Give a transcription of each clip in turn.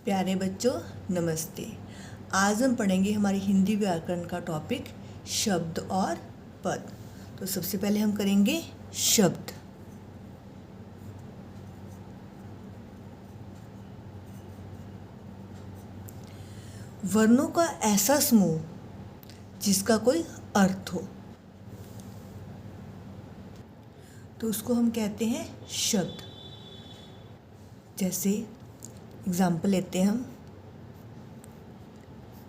प्यारे बच्चों नमस्ते। आज हम पढ़ेंगे हमारी हिंदी व्याकरण का टॉपिक शब्द और पद। तो सबसे पहले हम करेंगे शब्द। वर्णों का ऐसा समूह जिसका कोई अर्थ हो, तो उसको हम कहते हैं शब्द। जैसे एग्जाम्पल लेते हैं हम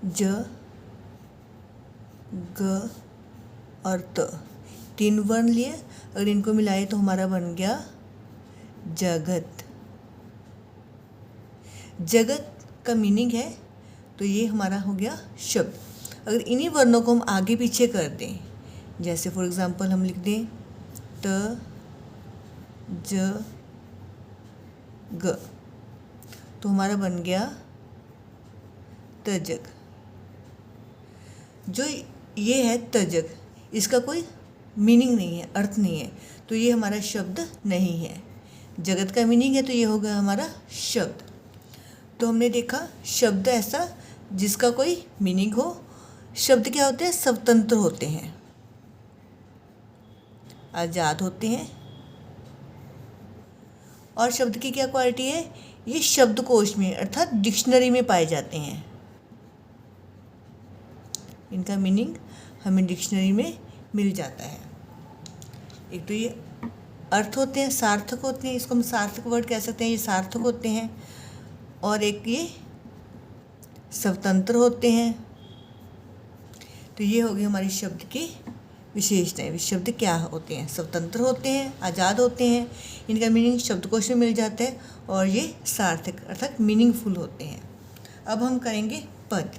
ज, ग और त। तीन वर्ण लिए, अगर इनको मिलाए तो हमारा बन गया जगत। जगत का मीनिंग है, तो ये हमारा हो गया शब्द। अगर इन्हीं वर्णों को हम आगे पीछे कर दें, जैसे फॉर एग्जांपल हम लिख दें त, ज, ग, तो हमारा बन गया तजग। जो ये है तजग, इसका कोई मीनिंग नहीं है, अर्थ नहीं है, तो ये हमारा शब्द नहीं है। जगत का मीनिंग है, तो ये हो गया हमारा शब्द। तो हमने देखा शब्द ऐसा जिसका कोई मीनिंग हो। शब्द क्या होते हैं? स्वतंत्र होते हैं, आज़ाद होते हैं। और शब्द की क्या क्वालिटी है? ये शब्दकोश में अर्थात डिक्शनरी में पाए जाते हैं। इनका मीनिंग हमें डिक्शनरी में मिल जाता है। एक तो ये अर्थ होते हैं, सार्थक होते हैं, इसको हम सार्थक वर्ड कह सकते हैं, ये सार्थक होते हैं। और एक ये स्वतंत्र होते हैं। तो ये हो गई हमारी शब्द की विशेषताएं। शब्द क्या होते हैं? स्वतंत्र होते हैं, आज़ाद होते हैं, इनका मीनिंग शब्दकोश में मिल जाता है, और ये सार्थक अर्थात मीनिंगफुल होते हैं। अब हम करेंगे पद।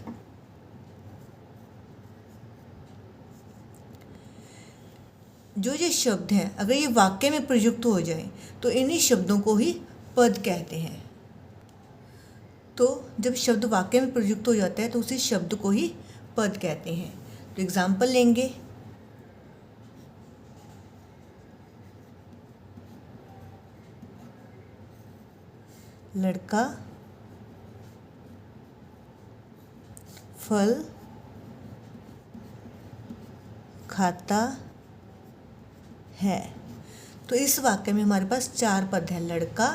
जो ये शब्द हैं, अगर ये वाक्य में प्रयुक्त हो जाए तो इन्हीं शब्दों को ही पद कहते हैं। तो जब शब्द वाक्य में प्रयुक्त हो जाता है तो उसी शब्द को ही पद कहते हैं। तो एग्जाम्पल लेंगे, लड़का फल खाता है। तो इस वाक्य में हमारे पास चार पद हैं, लड़का,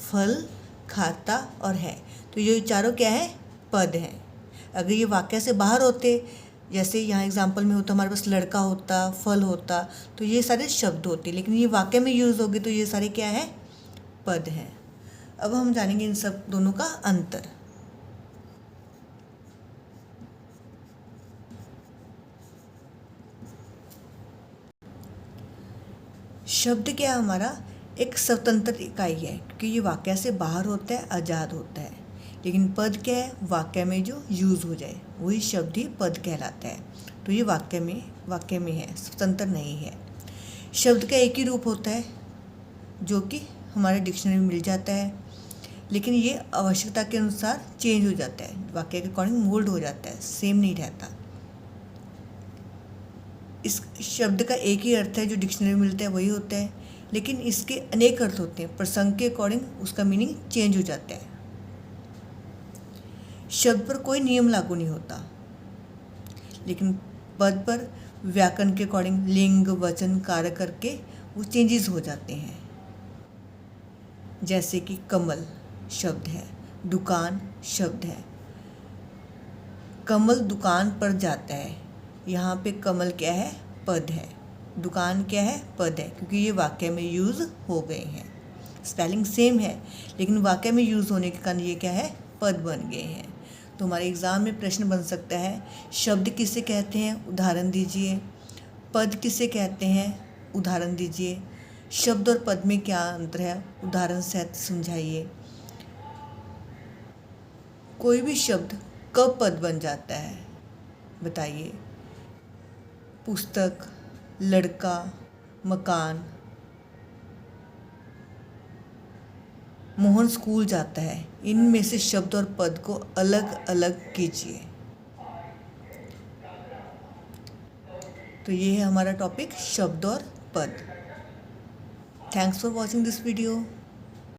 फल, खाता और है। तो ये चारों क्या है? पद हैं। अगर ये वाक्य से बाहर होते, जैसे यहाँ एग्जाम्पल में होता हमारे पास लड़का होता, फल होता, तो ये सारे शब्द होते, लेकिन ये वाक्य में यूज़ होंगे तो ये सारे क्या है? पद हैं। अब हम जानेंगे इन सब दोनों का अंतर। शब्द क्या हमारा एक स्वतंत्र इकाई है, क्योंकि ये वाक्य से बाहर होता है, आज़ाद होता है। लेकिन पद क्या है? वाक्य में जो यूज़ हो जाए वही शब्द ही पद कहलाता है। तो ये वाक्य में है, स्वतंत्र नहीं है। शब्द का एक ही रूप होता है जो कि हमारे डिक्शनरी में मिल जाता है, लेकिन ये आवश्यकता के अनुसार चेंज हो जाता है, वाक्य के अकॉर्डिंग मोल्ड हो जाता है, सेम नहीं रहता। इस शब्द का एक ही अर्थ है जो डिक्शनरी में मिलता है, वही होता है, लेकिन इसके अनेक अर्थ होते हैं, प्रसंग के अकॉर्डिंग उसका मीनिंग चेंज हो जाता है। शब्द पर कोई नियम लागू नहीं होता, लेकिन पद पर व्याकरण के अकॉर्डिंग लिंग वचन कारक करके वो चेंजेस हो जाते हैं। जैसे कि कमल शब्द है, दुकान शब्द है। कमल दुकान पर जाता है, यहाँ पे कमल क्या है? पद है। दुकान क्या है? पद है, क्योंकि ये वाक्य में यूज़ हो गए हैं। स्पेलिंग सेम है, लेकिन वाक्य में यूज़ होने के कारण ये क्या है? पद बन गए हैं। तो हमारे एग्ज़ाम में प्रश्न बन सकता है, शब्द किसे कहते हैं? उदाहरण दीजिए। पद किसे कहते हैं? उदाहरण दीजिए। शब्द और पद में क्या अंतर है? उदाहरण सहित समझाइए। कोई भी शब्द कब पद बन जाता है बताइए। पुस्तक, लड़का, मकान। मोहन स्कूल जाता है। इनमें से शब्द और पद को अलग अलग कीजिए। तो ये है हमारा टॉपिक शब्द और पद। Thanks for watching this video.